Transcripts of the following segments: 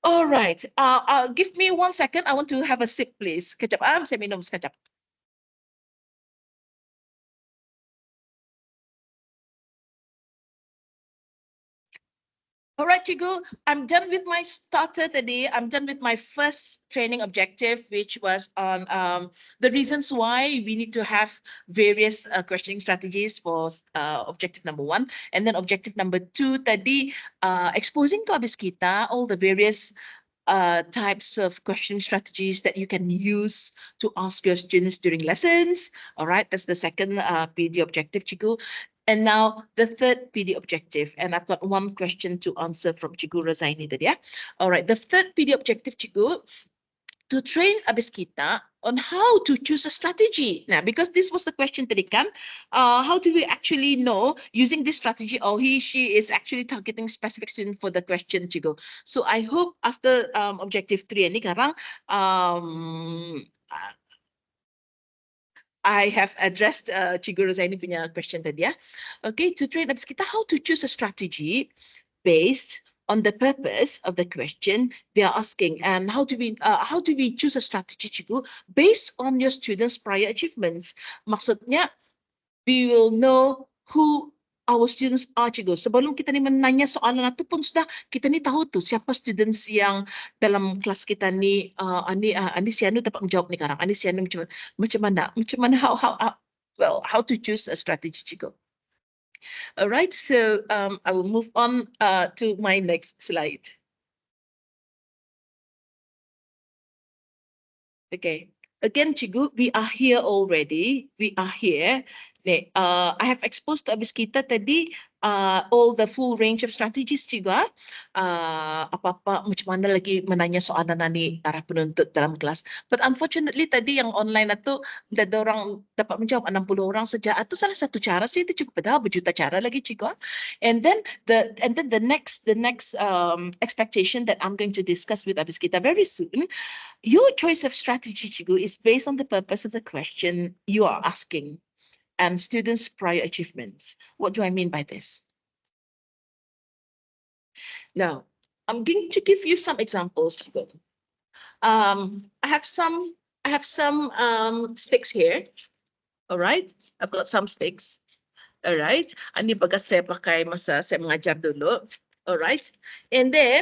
All right. Give me 1 second. I want to have a sip, please. Kejap, saya minum sekejap. All right, Cikgu, I'm done with my starter today. I'm done with my first training objective, which was on the reasons why we need to have various questioning strategies for objective number 1. And then objective number 2, tadi exposing to habis kita all the various types of questioning strategies that you can use to ask your students during lessons. All right, that's the second PD objective, Cikgu. And now the third PD objective, and I've got one question to answer from Cikgu Razaini tadi ya. All right, the third PD objective, Cikgu, to train habis kita on how to choose a strategy. Now, because this was the question tadi kan, how do we actually know using this strategy or she is actually targeting specific student for the question, Cikgu? So I hope after objective 3 ini sekarang, I have addressed Cikgu Rozaini punya question tadi ya. Okay, to train habis kita how to choose a strategy based on the purpose of the question they are asking, and how do we choose a strategy, Cikgu, based on your students' prior achievements. Maksudnya, we will know who our students are, Cikgu. Sebelum kita ni menanya soalan itu pun sudah kita ni tahu tu siapa students yang dalam kelas kita ni, Ani Sianu dapat menjawab ni sekarang. Ani Sianu macam mana how to choose a strategy, Cikgu. All right, so I will move on to my next slide. Okay, again, Cikgu, we are here already. We are here. I have exposed to habis kita tadi all the full range of strategies, Cikgu. Apa-apa macam mana lagi menanya soalan ni arah penuntut dalam kelas. But unfortunately tadi yang online itu ada orang dapat menjawab 60 orang saja. Itu salah satu cara sih, itu cukup, padahal berjuta cara lagi, Cikgu. And then the next expectation that I'm going to discuss with habis kita very soon. Your choice of strategy, Cikgu, is based on the purpose of the question you are asking and students' prior achievements. What do I mean by this? Now, I'm going to give you some examples. I have some sticks here. All right, I've got some sticks. All right, ini bagas saya pakai masa saya mengajar dulu. All right, and then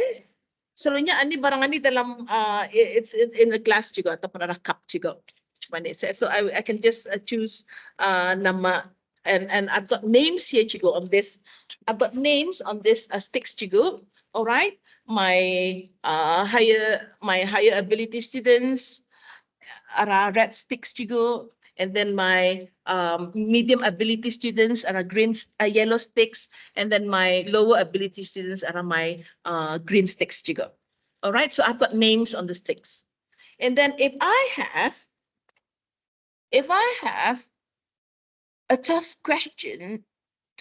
selalunya ini barang ini dalam it's in the glass juga ataupun ada cup juga. So I can just choose nama, and I've got names here, Cikgu, on this. I've got names on this sticks, Cikgu. All right, my higher ability students are red sticks, Cikgu, and then my medium ability students are yellow sticks, and then my lower ability students are my green sticks, Cikgu. All right, so I've got names on the sticks, and then if I have a tough question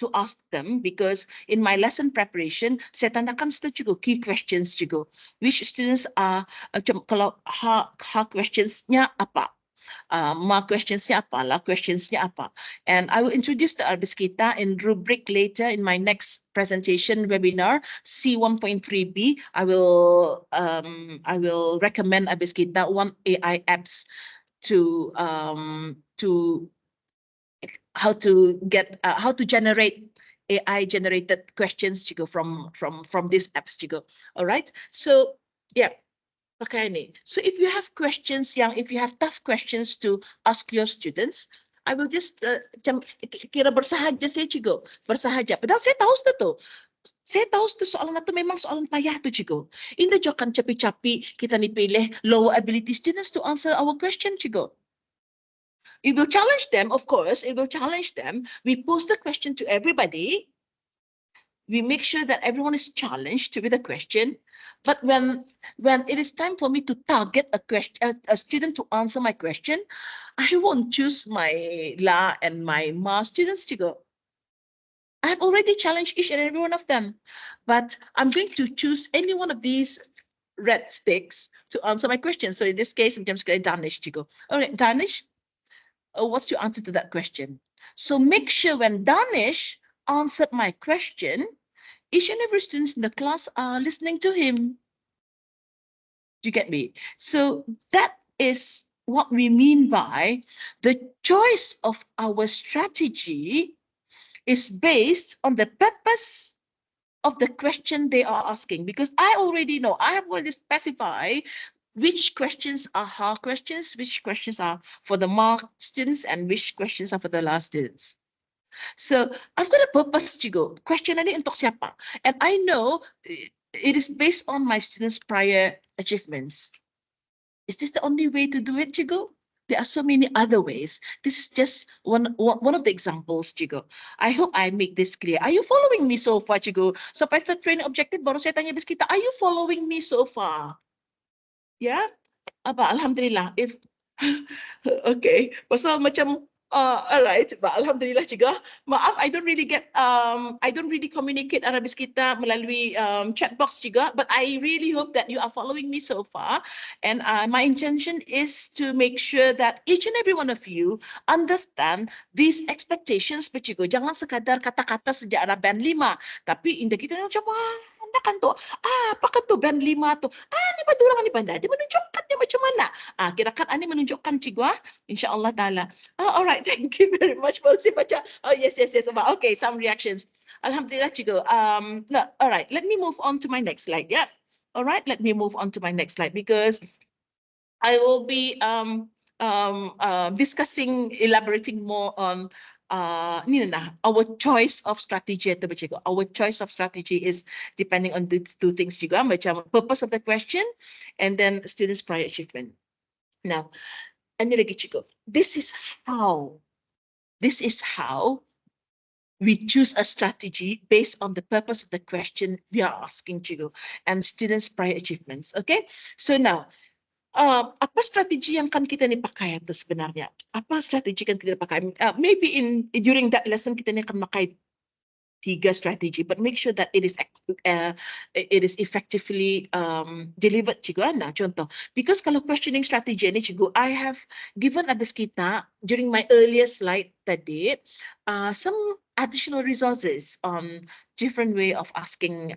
to ask them, because in my lesson preparation, saya tandakan juga key questions juga. Which students are, kalau questionsnya apa? Questionsnya apa? Questionsnya apa? And I will introduce the habis kita in rubric later in my next presentation webinar C1.3B. I will recommend habis kita one AI apps to how to generate AI generated questions juga from these apps juga. All right, so yeah, pakai ini. So if you have questions if you have tough questions to ask your students, I will just kira bersahaja saya juga, bersahaja. Padahal saya tahu tu. Saya tahu soalan itu memang soalan payah tu, Cikgu. Ini jangan capi-capi kita ni pilih lower ability students to answer our question, Cikgu. It will challenge them, of course. It will challenge them. We pose the question to everybody. We make sure that everyone is challenged with a question. But when it is time for me to target a student to answer my question, I won't choose my La and my Ma students to go. I have already challenged each and every one of them, but I'm going to choose any one of these red sticks to answer my question. So in this case, I'm just going to Danish to go. All right, Danish, what's your answer to that question? So make sure when Danish answered my question, each and every student in the class are listening to him. Do you get me? So that is what we mean by the choice of our strategy is based on the purpose of the question they are asking, because I already know, I have already specified which questions are hard questions, which questions are for the mark students, and which questions are for the last students. So I've got a purpose to go. Question ini untuk siapa? And I know it is based on my students' prior achievements. Is this the only way to do it, Chigo? There are so many other ways. This is just one of the examples, Chigo. I hope I make this clear. Are you following me so far, Chigo? So Python training objective, baru saya tanya bis kita, are you following me so far? Ya? Apa? Alhamdulillah. If okay, pasal macam alright, but alhamdulillah juga. Maaf, I don't really communicate Arabis kita melalui chat box juga, but I really hope that you are following me so far. And my intention is to make sure that each and every one of you understand these expectations, but juga jangan sekadar kata-kata sejak arah band 5, tapi indah kita macam anda kan tu, apakah tu band 5 tu? Ni badurang ni pandai, dia menunjukkan dia macam mana. Kirakan Ani menunjukkan Cikgu, insyaAllah ta'ala. Alright, thank you very much. Baru saya baca. Oh, yes. Okay, some reactions. Alhamdulillah, Cikgu. No, alright, let me move on to my next slide. Yeah. Alright, let me move on to my next slide because I will be discussing, elaborating more on our choice of strategy atau Cikgu. Our choice of strategy is depending on these two things juga, macam purpose of the question and then students' prior achievement. Now, ini lagi Cikgu. This is how we choose a strategy based on the purpose of the question we are asking Cikgu and students' prior achievements. Okay, so now apa strategi yang kan kita ni pakai itu sebenarnya? Apa strategi kan kita pakai? Maybe during that lesson kita ni akan pakai 3 strategi, but make sure that it is effectively delivered, Cikgu. Nah, contoh, because kalau questioning strategy ni, Cikgu, I have given Abis kita during my earlier slide tadi some additional resources on different way of asking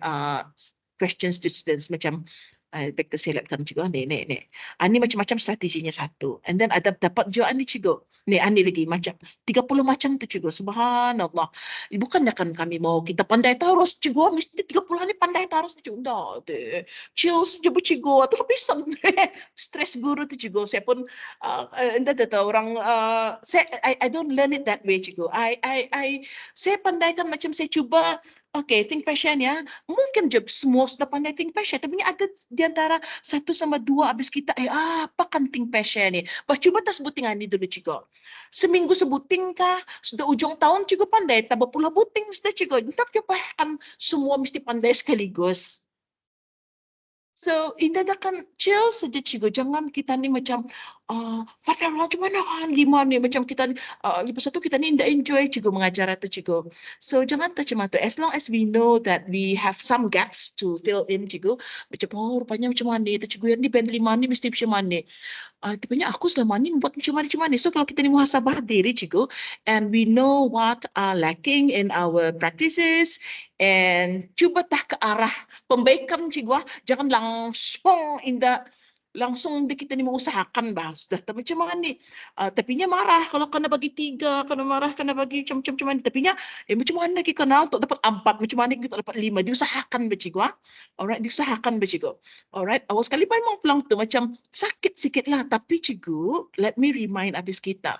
questions to students, macam back to select kan Cikgu, ni macam-macam strateginya satu, and then ada dapat juga ni Cikgu, ni lagi macam 30 macam tu Cikgu, subhanallah. Bukannya kan kami mau kita pandai terus Cikgu, mesti 30 ni pandai terus Cikgu, dah chill saja Cikgu, atau bisa stress guru tu Cikgu. Saya pun anda tahu orang I don't learn it that way Cikgu. Saya pandaikan macam saya cuba. Okay, think passion ya. Mungkin je semua sudah pandai think passion, tapi ada di antara 1 sama 2 habis kita apa kan think passion ni. Cuba tak sebuting ni dulu Cikgu. Seminggu sebuting kah? Sudah ujung tahun Cikgu pandai, tak berpuluh buting sudah Cikgu. Tapi kan semua mesti pandai sekaligus. So, indahkan chill saja Cikgu. Jangan kita ni macam pandai macam mana kan 5 ni, macam kita ni lepas tu kita ni tidak enjoy Cikgu mengajar tu Cikgu. So, jangan macam tu. As long as we know that we have some gaps to fill in Cikgu. Macam rupanya macam mana tu Cikgu, yang ni band 5 ni mesti macam mana. Tipenya aku selama ni buat macam mana. So, kalau kita ni muhasabah diri Cikgu, and we know what are lacking in our practices, and cuba ke arah pembaikan Cikgu, jangan langsung kita ni mengusahakan sudah macam mana ni. Tapinya marah kalau kena bagi 3, kena marah kena bagi macam mana. Tapinya macam mana kita kenal untuk dapat 4, macam mana kita dapat 5. Diusahakan Cikgu. Alright, diusahakan Cikgu. Alright, awal sekali memang pulang tu macam sakit sikit lah, tapi Cikgu, let me remind habis kita.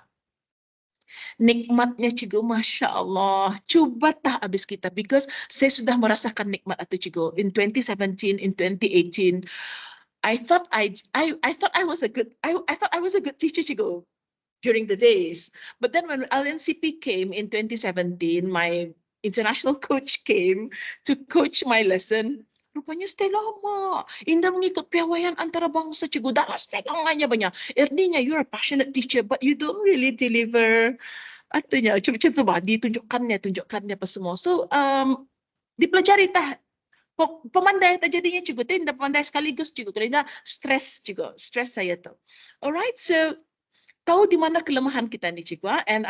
Nikmatnya Cikgu, Masya Allah, cuba habis kita, because saya sudah merasakan nikmat itu Cikgu. In 2017, in 2018, I thought I was a good teacher Cikgu during the days. But then when LNCP came in 2017, my international coach came to coach my lesson. Rupanya stay lama. Indah mengikut piawaian antarabangsa Cikgu. Dah stay lamanya banyak. Artinya you're a passionate teacher, but you don't really deliver. Artinya macam tu tunjukkannya apa semua. So dipelajari pemandai tak jadinya Cikgu. Tidak pandai sekaligus Cikgu. Kerana stres Cikgu. Stres saya tu. Alright, so tahu di mana kelemahan kita ni Cikgu. And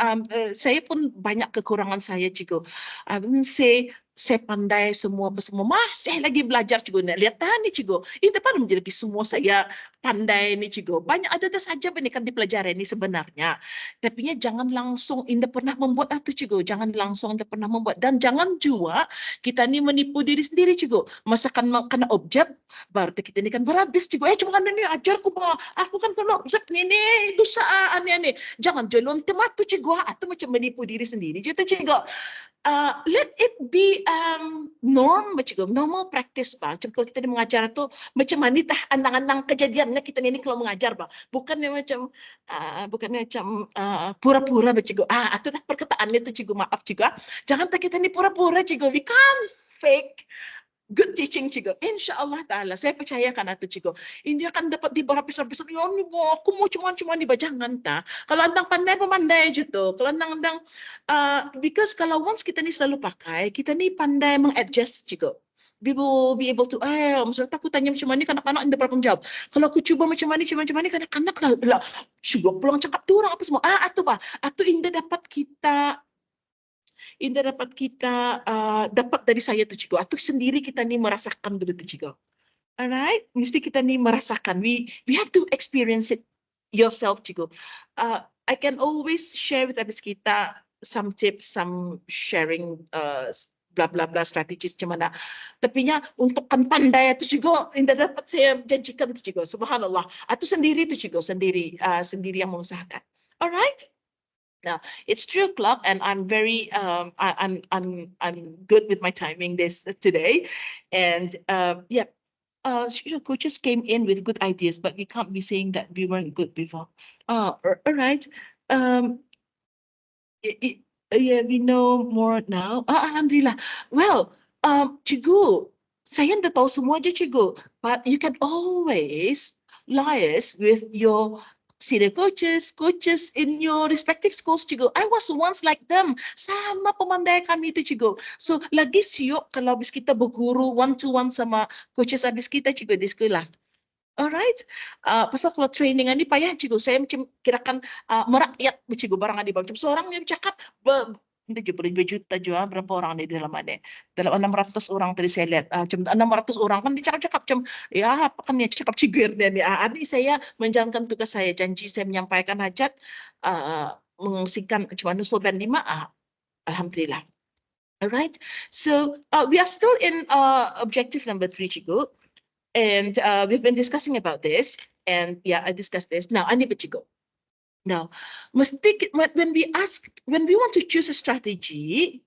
saya pun banyak kekurangan saya Cikgu. I wouldn't say saya pandai semua masih lagi belajar cigo. Nak lihat ni cigo. Ini pada menjadi semua saya pandai ni cigo. Banyak ada saja ini kan dipelajari ini sebenarnya. Tapi jangan langsung Anda pernah membuat itu cigo. Jangan langsung Anda pernah membuat, dan jangan juga kita ni menipu diri sendiri cigo. Masakan kena objek baru kita ni kan berhabis cigo. Cuma kan ni ajar ku bah. Aku kan kena objek ni dosa ani. Jangan jelon tematu cigo. Atau macam menipu diri sendiri gitu cigo. Let it be normal practice ba. Macam kalau kita mengajar tu macam mana tah andang-andang kejadiannya kita ni kalau mengajar ba. Bukannya macam pura-pura ba cikgu. Itu tah perkataannya tu cikgu, maaf cikgu. Jangan tak kita ni pura-pura cikgu. We can't fake good teaching cikgu. InsyaAllah ta'ala. Saya percayakan itu cikgu. Ini akan dapat diberhabis-habis. Ya ni aku mau cuma ni ba. Jangan tak. Kalau andang pandai je tu. Kalau andang because kalau once kita ni selalu pakai, kita ni pandai mengadjust cikgu. We will be able to, maksudnya aku tanya macam mana kanak-kanak Anda berapa menjawab. Kalau aku cuba macam mana kanak-kanak lah. Cuba pulang cakap tu orang apa semua. Itu ba. Itu Anda dapat kita dapat dari saya tu cikgu. Atau sendiri kita ni merasakan dulu tu cikgu. Alright, mesti kita ni merasakan. We have to experience it yourself cikgu. I can always share with habis kita some tips, some sharing bla bla bla strategies macam mana. Tapi untuk kan pandai itu juga tidak dapat saya janjikan tu cikgu. Subhanallah. Atau sendiri tu cikgu, sendiri yang mengusahakan. Alright. Now it's 3 o'clock, and I'm very I'm good with my timing this today, and coaches came in with good ideas, but we can't be saying that we weren't good before. All right. We know more now. Alhamdulillah. Well, cikgu, saya tidak tahu semua je cikgu, but you can always liaise with your senior coaches in your respective schools cikgu. I was once like them. Sama pemandai kami itu cikgu. So lagi siuk kalau habis kita berguru one-to-one sama coaches habis kita cikgu di sekolah. Alright. Pasal kalau training ni payah cikgu. Saya macam kirakan merakyat cikgu barang ni. Macam seorang yang bercakap berjuta juga berapa orang di dalam ada. Dalam 600 orang tadi saya lihat. Macam 600 orang kan dia cakap macam apa kan dia cakap cikgu ni. Ini saya menjalankan tugas saya. Janji saya menyampaikan hajat mengungsikan macam mana slogan 5. Alhamdulillah. Alright. So we are still in objective number 3 cikgu. And we've been discussing about this, and I discussed this. Now, ani ba cikgu? Now, when we want to choose a strategy,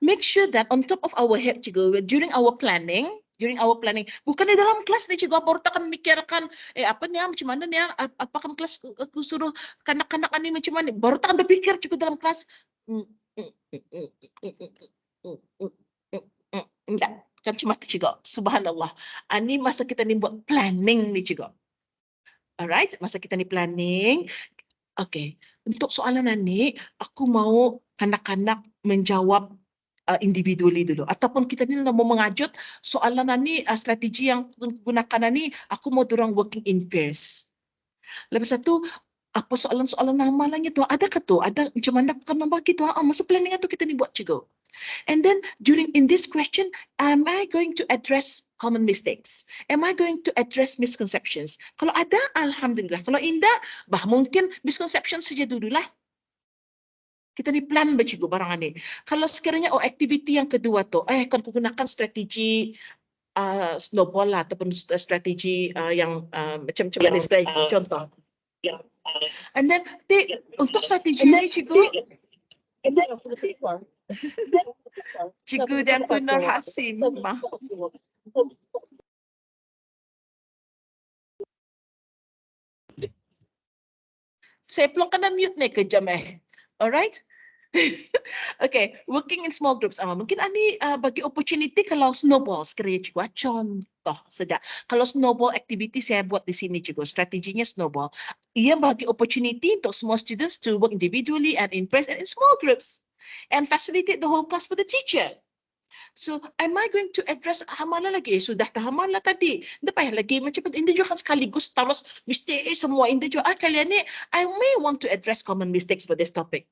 make sure that on top of our head cikgu, during our planning, bukan di dalam kelas ni cikgu, baru tak akan mikirkan apa ni macam mana ni apakah kelas aku suruh kanak-kanak ni macam mana, baru tak akan berfikir cikgu dalam kelas. Enggak. Kan cuma tu cikgu. Subhanallah. Ini masa kita ni buat planning ni cikgu. Alright, masa kita ni planning. Okay, untuk soalan ni, aku mau kanak-kanak menjawab individually dulu. Ataupun kita ni mau mengajut soalan ni, strategi yang gunakan ni, aku mau dorang working in pairs. Lepas itu, apa soalan-soalan namanya tu? Ada ke tu? Ada macam mana akan membagi tu? Masa planning tu kita ni buat cikgu. And then in this question, am I going to address common mistakes? Am I going to address misconceptions? Kalau ada, alhamdulillah. Kalau tidak, mungkin misconceptions saja dululah. Kita ni plan cikgu barang ni. Kalau sekiranya aktiviti yang kedua tu, akan gunakan strategi snowball lah, ataupun strategi yang macam-macam ni contoh. And then untuk strategi ni cikgu, cikgu dan Nur Hasim. Saya belum kena mute ni kejam Alright? Okay, working in small groups. Mungkin ini bagi opportunity kalau snowball sekiranya cikgu. Contoh saja. Kalau snowball activity saya buat di sini cikgu. Strateginya snowball. Ia bagi opportunity untuk semua students to work individually and in pairs and in small groups. And facilitate the whole class for the teacher. So, am I going to address hamalan lagi? Sudah hamalan tadi. Tidak payah lagi. Macam ini juga kan sekaligus terus mesti semua ini juga. Kalian ni, I may want to address common mistakes for this topic.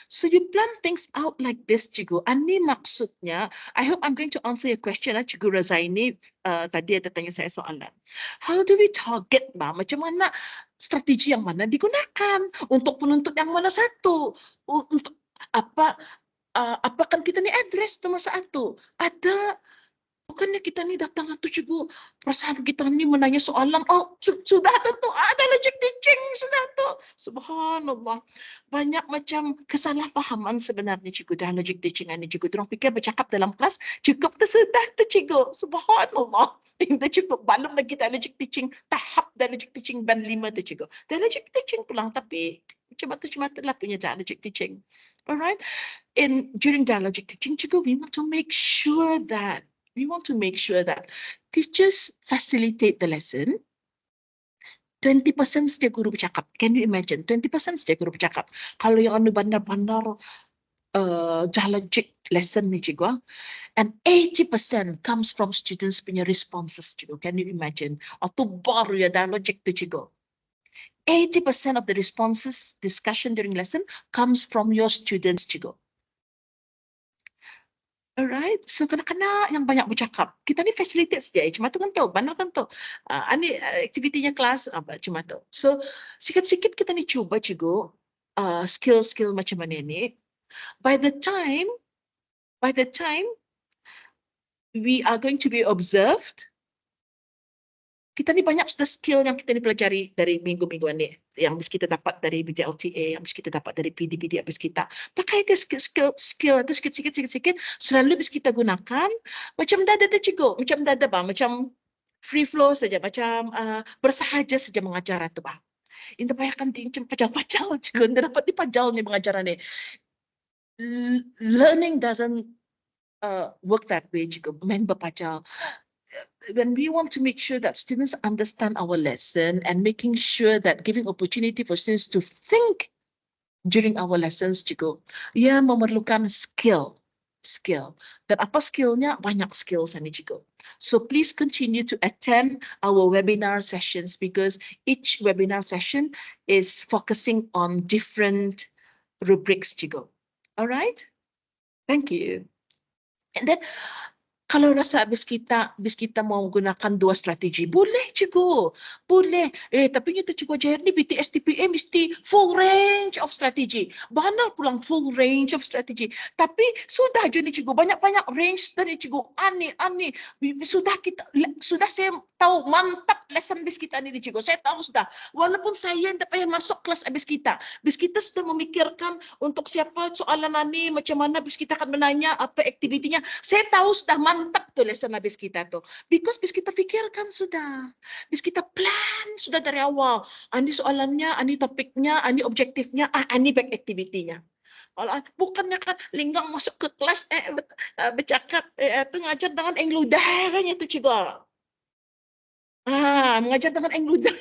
So you plan things out like this, Cikgu. Ani maksudnya, I hope I'm going to answer your question, Cikgu Razaini. Tadi ada tanya saya soalan. How do we target, Ma? Macam mana strategi yang mana digunakan? Untuk penuntut yang mana satu? Untuk apa? Apa kan kita ni address tu masa itu? Ada. Bukannya kita ni datang atau Cikgu, perasaan kita ni menanya soalan, oh sudah tentu ada logic teaching, sudah tu. Subhanallah. Banyak macam kesalahfahaman sebenarnya Cikgu dalam logic teaching ini Cikgu. Diorang fikir bercakap dalam kelas, cukup tu sudah tu Cikgu. Subhanallah. Itu cukup. Belum lagi dialogic teaching, tahap dialogic teaching band 5 tu Cikgu. Dialogic teaching pulang, tapi macam-macam lah punya dialogic teaching. Alright. During dialogic teaching Cikgu, we want to make sure that teachers facilitate the lesson. 20% saja guru bercakap. Can you imagine? 20% saja guru bercakap. Kalau yang anu bandar-bandar dialogic lesson ni Cikgu, and 80% comes from students punya responses Cikgu. Can you imagine? Atau baru ya dialogic tu Cikgu. 80% of the responses, discussion during lesson comes from your students Cikgu. Alright, so kanak-kanak yang banyak bercakap, kita ni facilitate saja, cuma tu kan tu, bandar kan tu. Ini aktivitinya kelas, cuma tu. So, sikit-sikit kita ni cuba Cikgu, skill-skill macam mana ni. By the time we are going to be observed, kita ni banyak sudah skill yang kita ni pelajari dari minggu-minggu ni, yang habis kita dapat dari BJLTA, yang habis kita dapat dari PD habis kita. Pakai itu skill itu sikit-sikit selalu habis kita gunakan macam dada tu Cikgu, macam dada bang, macam free flow saja, macam bersahaja saja mengajar tu bang. Ini bayangkan macam pajal-pajal Cikgu, dia dapat dipajal ni mengajar ni. Learning doesn't work that way Cikgu, main berpajal. When we want to make sure that students understand our lesson and making sure that giving opportunity for students to think during our lessons Cikgu, ia memerlukan skill. Dan apa skillnya? Banyak skills ini Cikgu. So please continue to attend our webinar sessions because each webinar session is focusing on different rubrics Cikgu. Alright? Thank you. And then kalau rasa habis kita mau gunakan dua strategi, boleh Cikgu, boleh. Tapi kita Cikgu ajar ni BTS TPA mesti full range of strategi. Banal pulang full range of strategi. Tapi sudah je ni Cikgu, banyak-banyak range dari Cikgu. Ani. Sudah saya tahu mantap lesson habis kita ni Cikgu. Saya tahu sudah. Walaupun saya tak payah masuk kelas habis kita sudah memikirkan untuk siapa soalan ni, macam mana habis kita akan menanya, apa aktivitinya. Saya tahu sudah mantap tu lesson habis kita tu. Because habis kita fikirkan sudah. Habis kita plan sudah dari awal. Ini soalannya, ini topiknya, ini objektifnya, ini back activity-nya. Bukannya kan linggang masuk ke kelas, bercakap, tu ngajar dengan engludah kan itu Cikgu. Mengajar dengan engludah.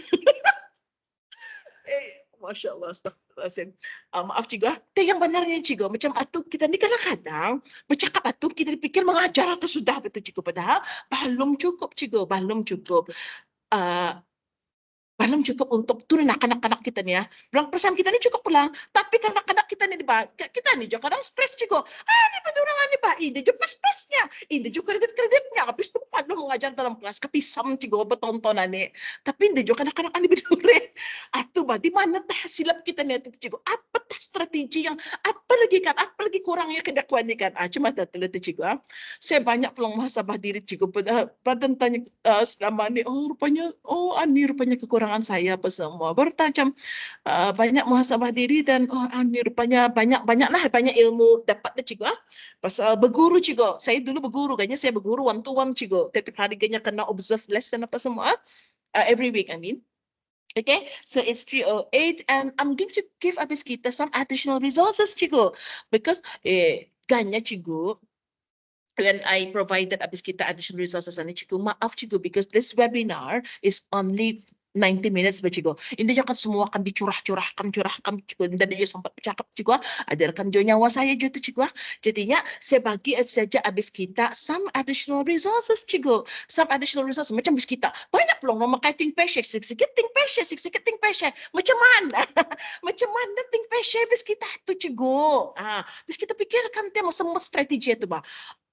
Masya Allah, astagfirullahaladzim. Maaf Cikgu. Tapi yang benarnya Cikgu, macam atu kita ni kadang-kadang bercakap atu kita dipikir mengajar atau sudah betul Cikgu. Padahal belum cukup Cikgu, belum cukup. Belum cukup untuk turun anak-anak kita ni ya. Bilang perasaan kita ni cukup pulang, tapi kanak-kanak kita ni kita ni juga kadang stres Cikgu. Ni padurangan ni Pak, ini je pas-pasnya, ini juga kredit-kreditnya. Habis tu padu mengajar dalam kelas, kepisam Cikgu bertontonan ni. Tapi ini juga kanak-kanak ni berdure. Atu bah, di mana tah silap kita ni itu Cikgu? Apa tah strategi yang apa lagi kurangnya kedakwan ni kan? Cuma tu Cikgu. Saya banyak peluang muhasabah diri Cikgu pada tanya selama ni, rupanya kekurangan saya apa semua. Bertajam banyak muhasabah diri dan ini rupanya banyak ilmu dapat Cikgu. Pasal berguru Cikgu. Saya dulu berguru, kayaknya saya berguru one to one Cikgu. Tiap hari kena observe lesson apa semua. Every week I mean. Okay, so it's 3:08 and I'm going to give habis kita some additional resources Cikgu. Because kayaknya Cikgu, when I provided habis kita additional resources ani Cikgu, maaf Cikgu, because this webinar is only 90 minutes ba cigo. Intinya kan semua akan curahkan cigo. Dan dia sempat bercakap cigo. Ada rekan jo nyawa saya juga cigo. Jadinya saya bagi saja abis kita some additional resources cigo. Some additional resources macam abis kita. Banyak peluang memakai think patient, sikit think patient. Macam mana? Macam mana think patient abis kita tu cigo. Abis kita pikirkan tema semua strategi itu bah.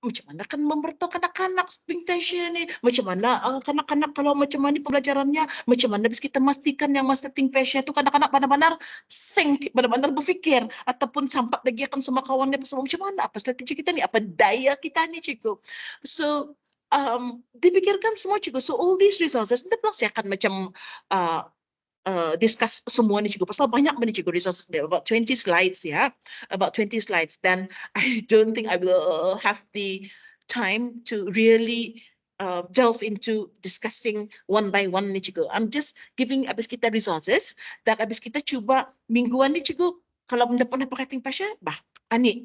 Macam mana kan memberitahu anak-anak think patient ni? Macam mana kanak-kanak kalau macam mana pembelajarannya? Macam mana bisa kita memastikan yang masa think patient itu kanak-kanak benar-benar think, benar-benar berfikir ataupun sampai lagi akan semua kawannya bersama macam mana? Apa strategi kita ni? Apa daya kita ni cikgu? So dipikirkan semua cikgu. So all these resources nanti plus saya akan macam discuss semua ni cikgu. Pasal banyak ni cikgu resources dia. About 20 slides ya. About 20 slides. Dan I don't think I will have the time to really delve into discussing one by one ni cikgu. I'm just giving abis kita resources. Dan abis kita cuba mingguan ni cikgu. Kalau benda pernah pakai think passion, ani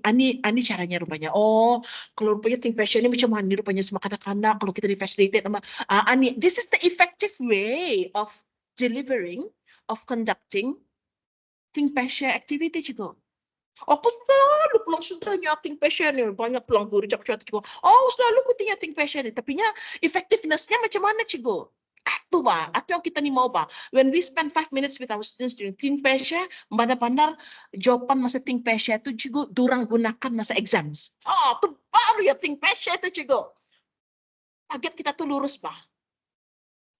caranya rupanya. Oh, kalau rupanya think passion ni macam mana rupanya sama kanak-kanak. Kalau kita di-facilitate sama, ani, this is the effective way of delivering, of conducting think passion activity cikgu. Aku selalu pulang sudah think passion ni. Banyak pulang guru cakap cikgu. Oh, selalu aku think passion ni. Tapi effectiveness-nya macam mana cikgu? Itu ba, atau yang kita ni mau ba. When we spend 5 minutes with our students during think passion, benar-benar jawapan masa think passion tu cikgu durang gunakan masa exams. Tu baru ya think passion tu cikgu. Target kita tu lurus ba.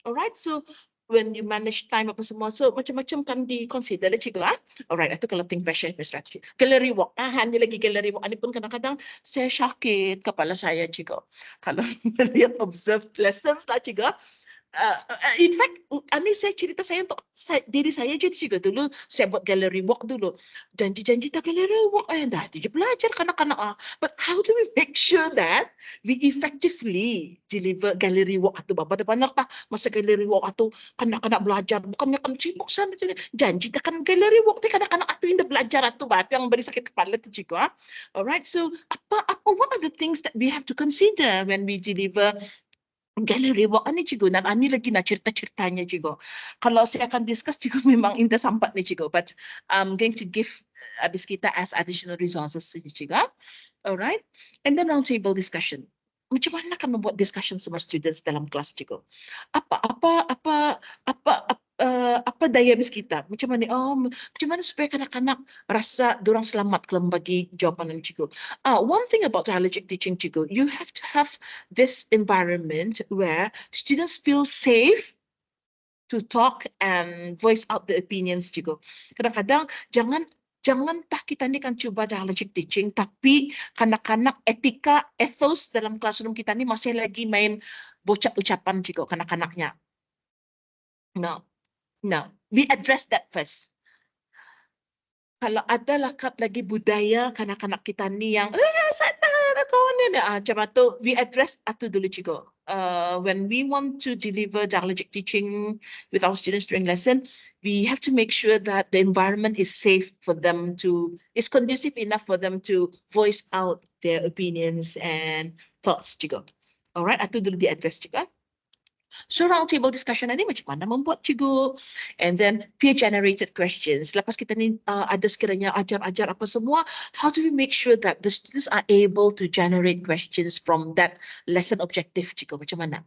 Alright, so when you manage time apa semua, so macam-macam kan di-consider cikgu. Alright, itu kalau think passion strategy. Gallery walk, hanya lagi gallery walk. Ini pun kadang-kadang saya sakit kepala saya cikgu. Kalau melihat observe lessons lah cikgu. In fact, ini saya cerita saya untuk diri saya je juga dulu. Saya buat gallery walk dulu. Janji-janji tak gallery walk. Dah je belajar kanak-kanak. But how do we make sure that we effectively deliver gallery walk itu? Benar-benar tak masa gallery walk itu kanak-kanak belajar. Bukannya kan sibuk sana. Janji tak kan gallery walk itu kanak-kanak itu yang belajar itu. Itu yang beri sakit kepala itu juga. Alright, so what are the things that we have to consider when we deliver gallery walk ni cikgu, dan ani lagi nak cerita-ceritanya cikgu. Kalau saya akan discuss cikgu memang indah sampai ni cikgu, but I'm going to give abis kita as additional resources cikgu. Alright, and then round table discussion. Macam mana kan membuat discussion sama students dalam kelas cikgu? Apa daya abis kita? Macam mana? Macam mana supaya kanak-kanak rasa dorang selamat kalau bagi jawapan ni cikgu? One thing about dialogic teaching cikgu, you have to have this environment where students feel safe to talk and voice out the opinions cikgu. Kadang-kadang jangan kita ni kan cuba dialogic teaching, tapi kanak-kanak etika, ethos dalam classroom kita ni masih lagi main bocap ucapan cikgu kanak-kanaknya. No, we address that first. Kalau ada lakat lagi budaya kanak-kanak kita ni yang saya tak kawan ni, macam tu we address itu dulu cikgu. When we want to deliver dialogic teaching with our students during lesson, we have to make sure that the environment is safe for them is conducive enough for them to voice out their opinions and thoughts cikgu. Alright, itu dulu di-address cikgu. So roundtable discussion ini macam mana membuat cikgu, and then peer-generated questions. Lepas kita ni ada sekiranya ajar apa semua, how do we make sure that the students are able to generate questions from that lesson objective cikgu? Macam mana?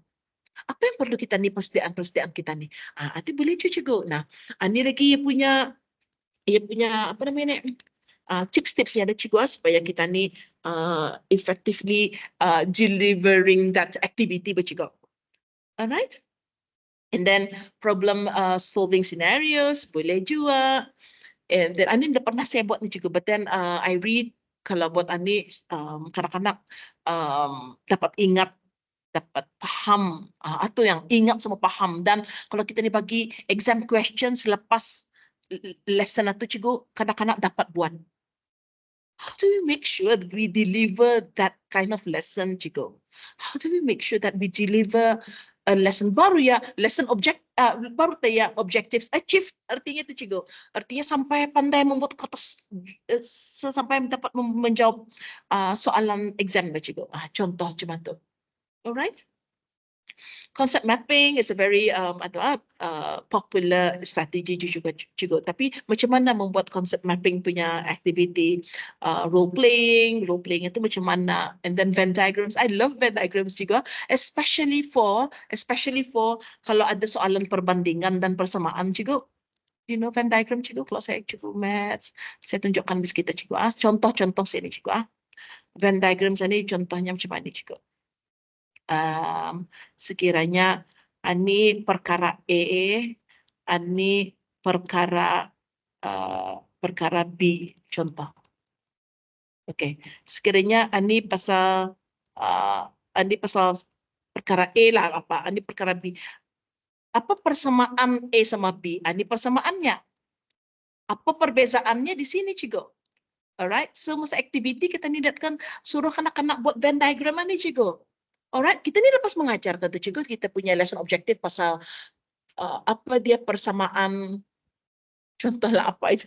Apa yang perlu kita ni persediaan kita ni? Nanti boleh cikgu. Nah, ini lagi ia punya apa namanya ni? Tips-tips yang ada cikgu supaya kita ni effectively delivering that activity cikgu. Alright, and then problem solving scenarios boleh juga. And then ani dah pernah saya buat ni juga, but then I read kalau buat ani kanak-kanak dapat ingat, dapat paham, atau yang ingat sama paham. Dan kalau kita ni bagi exam questions lepas lesson atau cikgu, kanak-kanak dapat buat. How do we make sure that we deliver that kind of lesson cikgu? How do we make sure that we deliver a lesson baru ya, lesson baru ya, objectives achieved, artinya itu cikgu. Artinya sampai pandai membuat kertas, sampai dapat menjawab soalan exam cikgu. Contoh macam tu. Alright? Concept mapping is a very popular strategi juga. Tapi macam mana membuat concept mapping punya activity, role playing itu macam mana? And then Venn diagrams. I love Venn diagrams juga, especially for kalau ada soalan perbandingan dan persamaan juga. You know Venn diagram cikgu, kalau saya cikgu maths, saya tunjukkan bis kita cikgu. Contoh-contoh sini cikgu. Venn diagram ini contohnya macam mana cikgu? Sekiranya ini perkara A, ini perkara B, contoh. Oke, sekiranya ini pasal perkara A lah apa, ini perkara B. Apa persamaan A sama B? Ini persamaannya. Apa perbezaannya di sini, cikgu? Alright, so masa aktiviti kita ni datkan suruh kanak-kanak buat Venn diagram ni, cikgu. Alright, kita ni lepas mengajar kata cikgu, kita punya lesson objektif pasal apa dia persamaan, contohlah apa itu,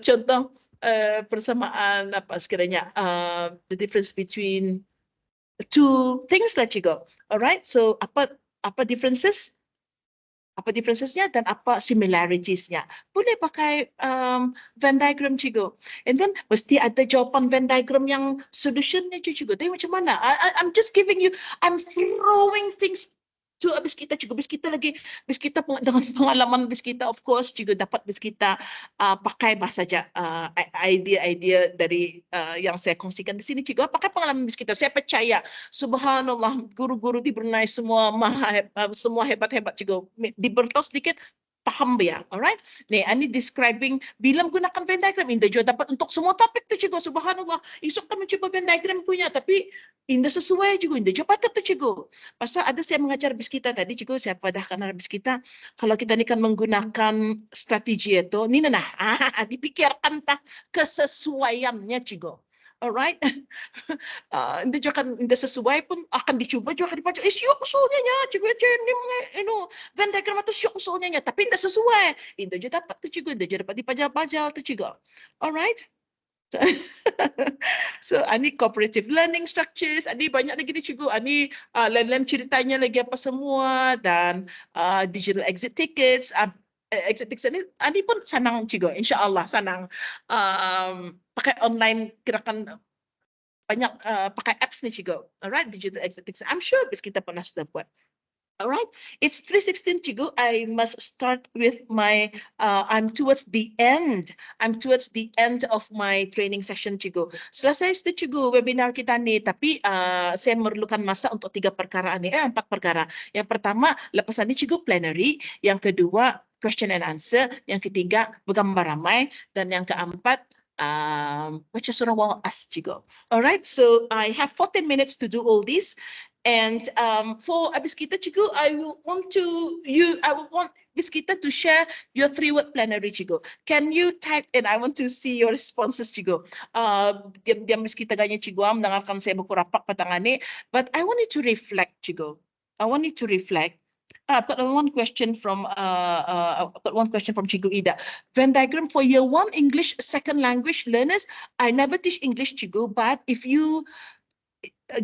contoh persamaan apa sekiranya, the difference between two things lah cikgu. Alright, so apa differences? Apa differencesnya dan apa similarities-nya. Boleh pakai Venn diagram cikgu. And then mesti ada jawapan Venn diagram yang solution-nya cikgu. Tapi macam mana? I'm just giving you, I'm throwing things to bis kita cikgu. Bis kita dengan pengalaman bis kita, of course cikgu dapat bis kita pakai saja idea-idea dari yang saya kongsikan di sini cikgu. Pakai pengalaman bis kita. Saya percaya, subhanallah, guru-guru di Brunei semua semua hebat-hebat cikgu. Diberitahu sedikit, paham ya, alright? Nih, ini describing bila menggunakan Venn diagram, Indah juga dapat untuk semua topik tu cikgu. Subhanallah, esok kan mencuba Venn diagram punya, tapi Indah sesuai juga, Indah juga patut tu cikgu. Pasal ada saya mengajar bis kita tadi cikgu, saya padahkan bis kita, kalau kita ni kan menggunakan strategi itu, ni nah, dipikirkan tah kesesuaiannya cikgu. Alright, hindi juga hindi sesuai pun akan dicoba juga dibaca. Siya usulnya niya, cikgu ni mga Venn diagram itu siya usulnya niya, tapi hindi sesuai. Hindi juga dapat tu cikgu, hindi juga dapat dipajal-pajal tu cikgu. Alright. So, ani cooperative learning structures, ani banyak lagi ni cikgu, ani lain-lain ceritanya lagi apa semua, dan digital exit tickets, exit tickets ani pun senang cikgu, insyaAllah senang. Pakai online gerakan banyak pakai apps ni cikgu. Alright, digital exit tickets. I'm sure bis kita pernah sudah buat. Alright, it's 3:16 cikgu. I must start with my, I'm towards the end of my training session cikgu. Selesai sudah cikgu webinar kita ni, tapi saya memerlukan masa untuk 4 perkara. Yang pertama, lepas ni cikgu plenary. Yang kedua, question and answer. Yang ketiga, bergambar ramai. Dan yang keempat, baca surah Waas cikgu. Alright, so I have 14 minutes to do all this. And for Abis Kita cikgu, I will want Abis Kita to share your 3-word plenary cikgu. Can you type in? I want to see your responses cikgu. Diam Abis Kita ganya cikgu mendengarkan saya buku rapak patangan ni. But I want you to reflect cikgu. I want you to reflect. I've got one question from Cikgu Ida. Venn diagram for year 1 English second language learners. I never teach English cikgu, but if you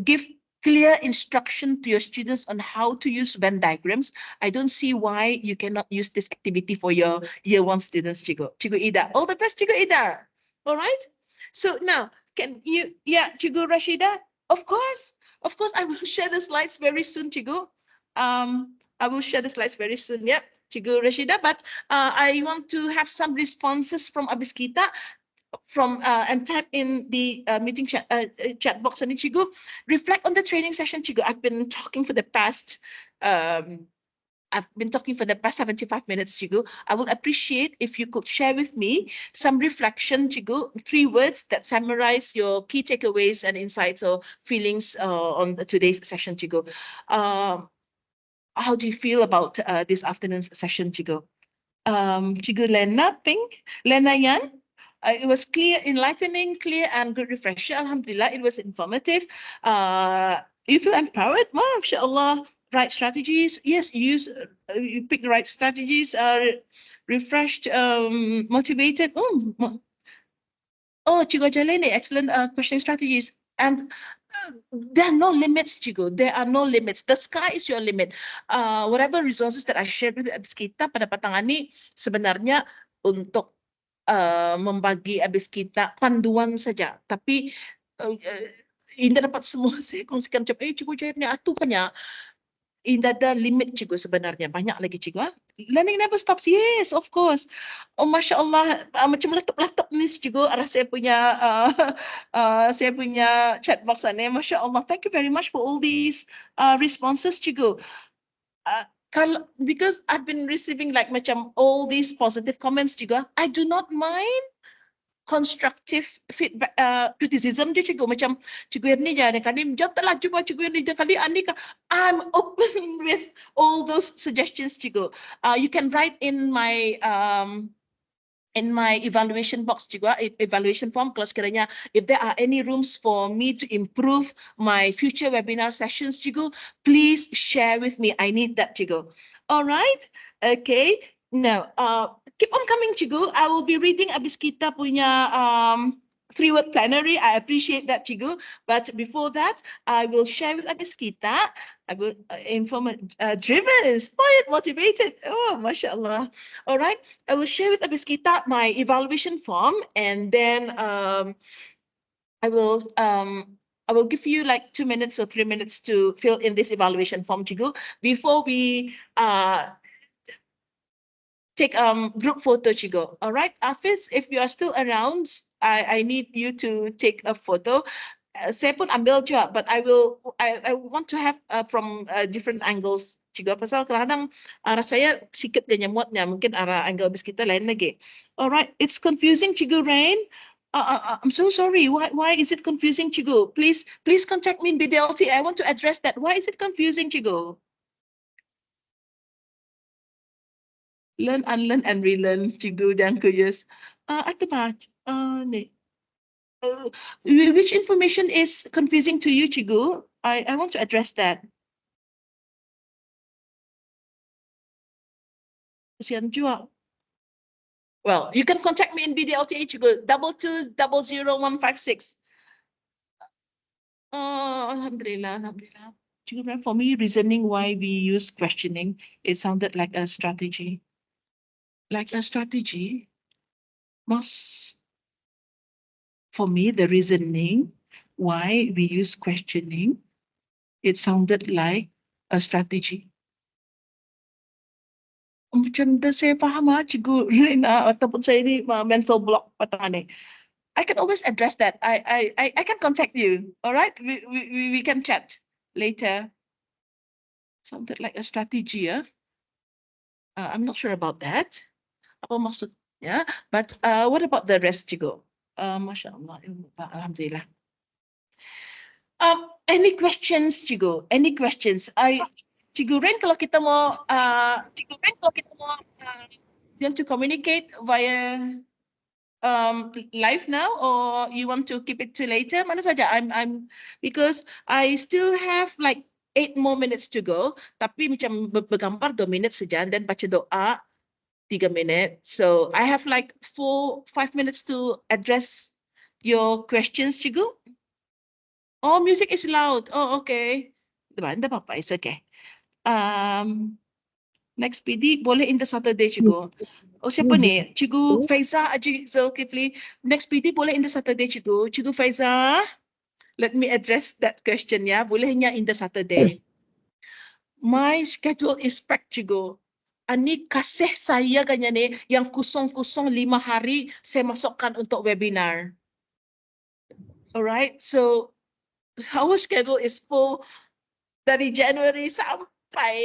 give clear instruction to your students on how to use Venn diagrams, I don't see why you cannot use this activity for your year 1 students, Cikgu Ida. All the best, Cikgu Ida. All right. So now, can you, Cikgu Rashida? Of course, I will share the slides very soon, Cikgu. I will share the slides very soon, Cikgu Rashida. But I want to have some responses from Abis Kita. And type in the meeting chat box, and Cikgu, reflect on the training session, Cikgu. I've been talking for the past 75 minutes, Cikgu. I will appreciate if you could share with me some reflection, Cikgu, 3 words that summarize your key takeaways and insights or feelings on today's session, Cikgu. How do you feel about this afternoon's session, Cikgu? Cikgu Lena Yan? It was clear, enlightening, clear, and good refresher. Alhamdulillah, it was informative. You feel empowered? Wow, inshallah. Right strategies. Yes, you pick the right strategies. Refreshed, motivated. Cikgu Jalene, excellent questioning strategies. And there are no limits, Cikgu. There are no limits. The sky is your limit. Whatever resources that I shared with abis kita pada petang ini sebenarnya untuk membagi abis kita panduan saja. Tapi Indah dapat semua saya kongsikan macam, Cikgu jawabnya atuhnya. Indah ada limit, Cikgu, sebenarnya. Banyak lagi, Cikgu. Learning never stops. Yes, of course. Oh, Masya Allah. Macam laptop ni, Cikgu. Arah saya punya chat box ni. Masya Allah. Thank you very much for all these responses, Cikgu. Because I've been receiving like macam all these positive comments, Cikgu. I do not mind constructive feedback, criticism je, Cikgu. Macam Cikgu Erni jangan kali jawab tak laju bah Cikgu Erni jangan kali Anika. I'm open with all those suggestions, Cikgu. You can write in my evaluation box, Cikgu, evaluation form, kalau sekiranya if there are any rooms for me to improve my future webinar sessions, Cikgu, please share with me. I need that, Cikgu. All right. Okay. Now, keep on coming, Cikgu. I will be reading abis kita punya 3-word plenary. I appreciate that, Cikgu. But before that, I will share with abis kita. I will inform driven, inspired, motivated. Oh, Masya Allah. All right. I will share with abis kita my evaluation form, and then I will give you like 2 minutes or 3 minutes to fill in this evaluation form, Cikgu, before we take group photo, Cikgu. All right, Hafiz, if you are still around, I need you to take a photo. Saya pun ambil juga, but I want to have from different angles, Cikgu. Pasal kadang-kadang arah saya sikit kenyamutnya, mungkin arah angle bis kita lain lagi. All right, it's confusing, Cikgu Rain. I'm so sorry. Why is it confusing, Cikgu? Please contact me in BDLT. I want to address that. Why is it confusing, Cikgu? Learn, unlearn, and relearn, Cikgu, dan curious. At the back, which information is confusing to you, Cikgu? I want to address that. Kesian juga. Well, you can contact me in BDLTA, Cikgu, 22000156. Alhamdulillah, Alhamdulillah. Cikgu, for me, reasoning why we use questioning, it sounded like a strategy. Like a strategy, for me, the reasoning why we use questioning, it sounded like a strategy. Macam dah saya faham Cikgu Rina, ataupun saya ni mental block petang ni. I can always address that. I can contact you. All right, we can chat later. Sounded like a strategy, yeah. I'm not sure about that. Apa maksudnya? But what about the rest, Cikgu? Masya Allah, Alhamdulillah. Any questions, Cikgu? Any questions? Cikgu Rain, kalau kita mau, you want to communicate via live now, or you want to keep it to later? Mana saja? Because I still have like 8 more minutes to go. Tapi macam bergambar 2 minit saja, dan baca doa 3 minutes. So I have like 4-5 minutes to address your questions, Cikgu. Oh, music is loud. Oh, okay. Tidak apa-apa, it's okay. Next PD, boleh in the Saturday, Cikgu. Oh, siapa ni? Cikgu Faiza Aji Zulkifli. Next PD, boleh in the Saturday, Cikgu. Cikgu Faiza, let me address that question, ya. Bolehnya in the Saturday. My schedule is packed, Cikgu. Ani kasih saya kayaknya ni yang kosong-kosong 5 hari saya masukkan untuk webinar. Alright, so our schedule is full dari January sampai,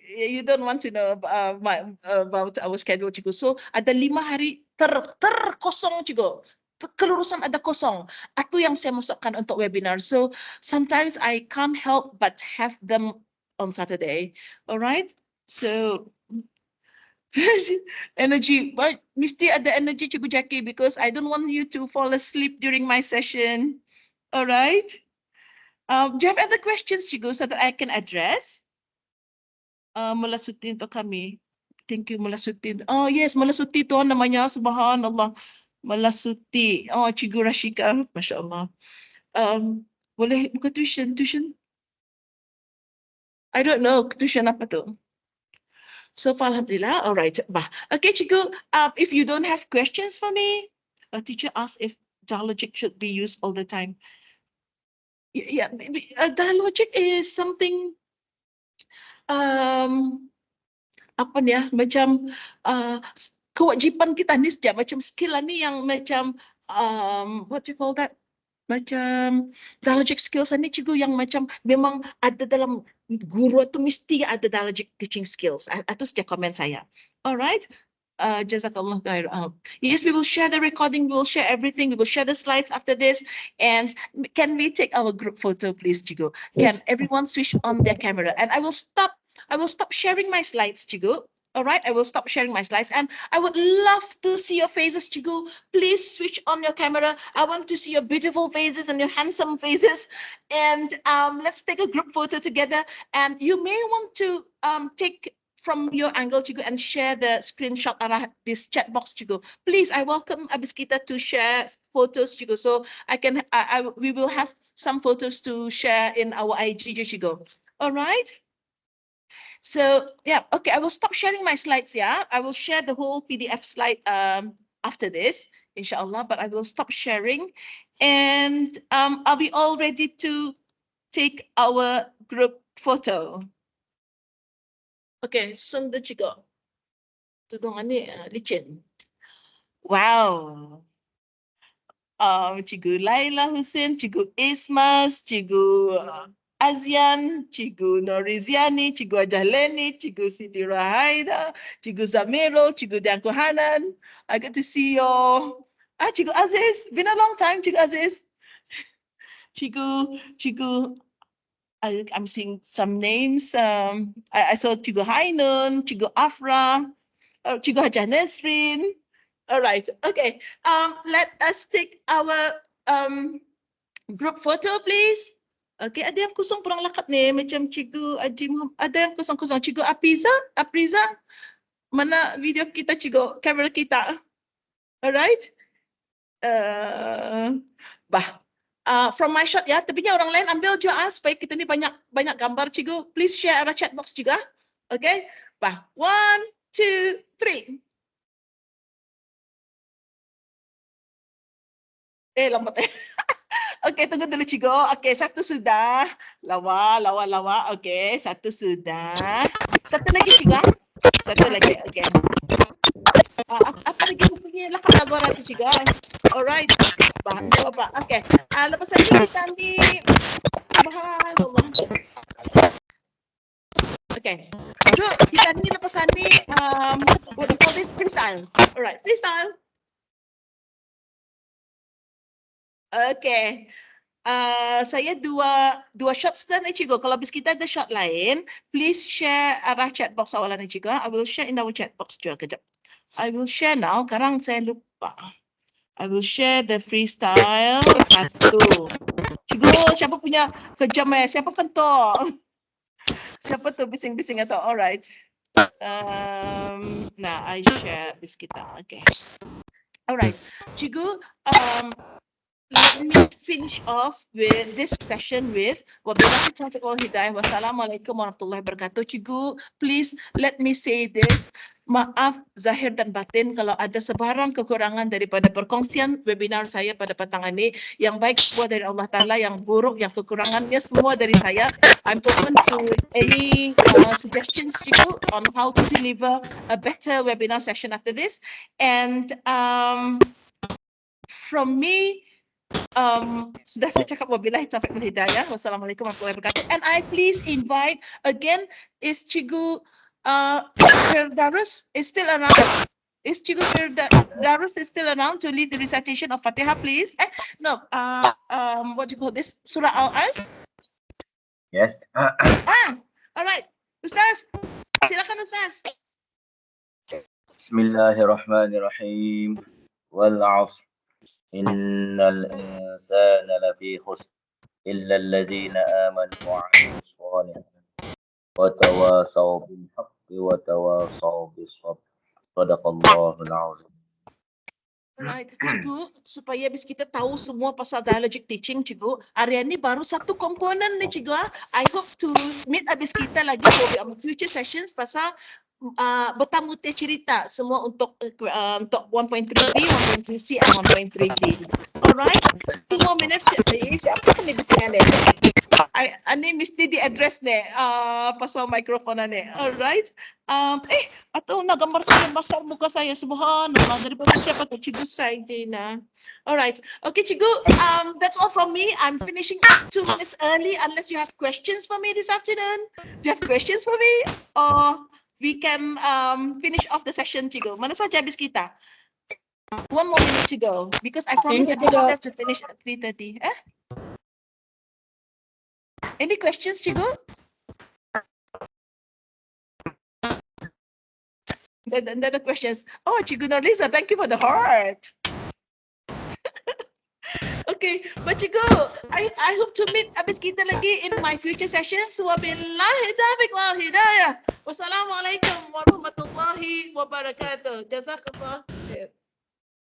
you don't want to know about our schedule, Cikgu. So ada 5 hari terkosong, Cikgu. Kelurusan ada kosong. Itu yang saya masukkan untuk webinar. So sometimes I can't help but have them on Saturday. Alright, so energy, but mesti ada energy, Cikgu Jackie, because I don't want you to fall asleep during my session. All right. Do you have other questions, Cikgu, so that I can address? Malasuti untuk kami. Thank you, Malasuti. Oh yes, Malasuti tu namanya, subhanallah. Malasuti. Oh, Cikgu Rashika, Masya Allah. Boleh buka tuition. I don't know, tuition apa tu? So far, alhamdulillah. All right. Okay, cikgu, if you don't have questions for me, a teacher asked if dialogic should be used all the time. Yeah, dialogic is something, apa ni ya, macam kewajipan kita ni sejak macam skill lah ni yang macam, what do you call that? Macam dialogic skills ni cikgu yang macam memang ada dalam guru tu mesti ada dialogic teaching skills. Itu sejak komen saya. Alright. Jazakallah khair. Yes, we will share the recording. We will share everything. We will share the slides after this. And can we take our group photo, please, Cikgu? Can everyone switch on their camera? And I will stop sharing my slides, Cikgu. All right, I will stop sharing my slides, and I would love to see your faces, Chigu. Please switch on your camera. I want to see your beautiful faces and your handsome faces. And let's take a group photo together. And you may want to take from your angle, Chigu, and share the screenshot of this chat box, Chigu. Please, I welcome Abiskita to share photos, Chigu. So we will have some photos to share in our IG, Chigu. All right. So yeah, okay, I will stop sharing my slides. Yeah, I will share the whole PDF slide after this, inshallah, but I will stop sharing, and are we all ready to take our group photo? Okay, sunda juga. Tudung ni licin. Wow. Cikgu Laila Hussein, Cikgu Ismas, Cikgu Azian, Cikgu Noriziani, Cikgu Ajahleni, Cikgu Siti Rahaida, Cikgu Zamiro, Cikgu Dianko Hanan. I get to see your Cikgu Aziz. Been a long time, Cikgu Aziz. Cikgu, I'm seeing some names. I saw Cikgu Hainun, Cikgu Afra, Cikgu Hajah Nesrin. All right. Okay. Let us take our group photo, please. Okay, ada yang kosong kurang lakat ni macam Cikgu Haji Muhammad. Ada yang kosong-kosong. Cikgu Apriza, mana video kita, Cikgu, kamera kita. Alright. From my shot ya, tepinya orang lain ambil juga supaya kita ni banyak gambar, Cikgu. Please share arah chat box juga. Okay. 1, 2, 3. Lambat. Okey, tunggu dulu, Cikgu. Okey, satu sudah. Lawa. Okey, satu sudah. Satu lagi, Cikgu. Satu lagi. Okey. Apa lagi bukunya? Lakap lagu orang tu, Cikgu. Alright. Bapak. Okey. Lepas ni kita ambil. Subhanallah. Okey. Cikgu, kita ni lepas ni what do you call this? Freestyle. Alright, freestyle. Okay. Saya dua shot sudah ni, Cikgu. Kalau bis kita ada shot lain, please share arah chat box awalan ni, Cikgu. I will share in our chat box juga. Kejap. I will share now. Sekarang saya lupa. I will share the freestyle satu. Cikgu, siapa punya kejam siapa kentok? Siapa tu bising-bising atau? Alright. Nah, I share bis kita. Okay. Alright. Cikgu, let me finish off with this session with wabillahi taufiq wal hidayah. Wassalamualaikum warahmatullahi wabarakatuh. Cikgu, please let me say this. Maaf zahir dan batin kalau ada sebarang kekurangan daripada perkongsian webinar saya pada petang ini. Yang baik semua dari Allah Ta'ala, yang buruk, yang kekurangannya semua dari saya. I'm open to any suggestions, Cikgu, on how to deliver a better webinar session after this. And from me, sudah saya cakap wabillahi taufiq wal hidayah. Wassalamualaikum warahmatullahi wabarakatuh. And I please invite again, is Cikgu Firdaus is still around? Is Cikgu Firdaus is still around to lead the recitation of Fatihah, please? No, what do you call this? Surah Al-As? Yes. All right. Ustaz, silakan Ustaz. Bismillahirrahmanirrahim. Wal 'ashr. Innal insana lafi khusr illa allazina amanu wa 'amilus shalihati wa tawasaw bil haqqi wa tawasaw bis sabr. Shadaqallahul 'azim. Alright, cikgu, supaya bis kita tahu semua pasal dialogic teaching, cikgu. Hari ini baru satu komponen nih, cikgu. I hope to meet abis kita lagi for future sessions pasal bertamu teh cerita semua untuk 1.3b, 1.3c, and 1.3d. Alright, 2 more minutes. Siapa nih bisingan deh? Ani mesti di-address deh pasal mikrofon nih. Alright. Atau nagambar saya besar muka saya, subhanallah, daripada siapa tuh, Cikgu Saidina. Alright, okay Cikgu, that's all from me. I'm finishing up 2 minutes early unless you have questions for me this afternoon. Do you have questions for me? Or we can finish off the session, Cikgu. Mana saja habis kita? 1 more minute to go because I promised habis kita to finish at 3:30. Any questions, Cikgu? The questions. Oh, Cikgu Norlisa, thank you for the heart. Okay, but Cikgu, I hope to meet abis kita lagi in my future sessions. Wabillahi taufiq wal hidayah. Wassalamualaikum warahmatullahi wabarakatuh. Jazakallah.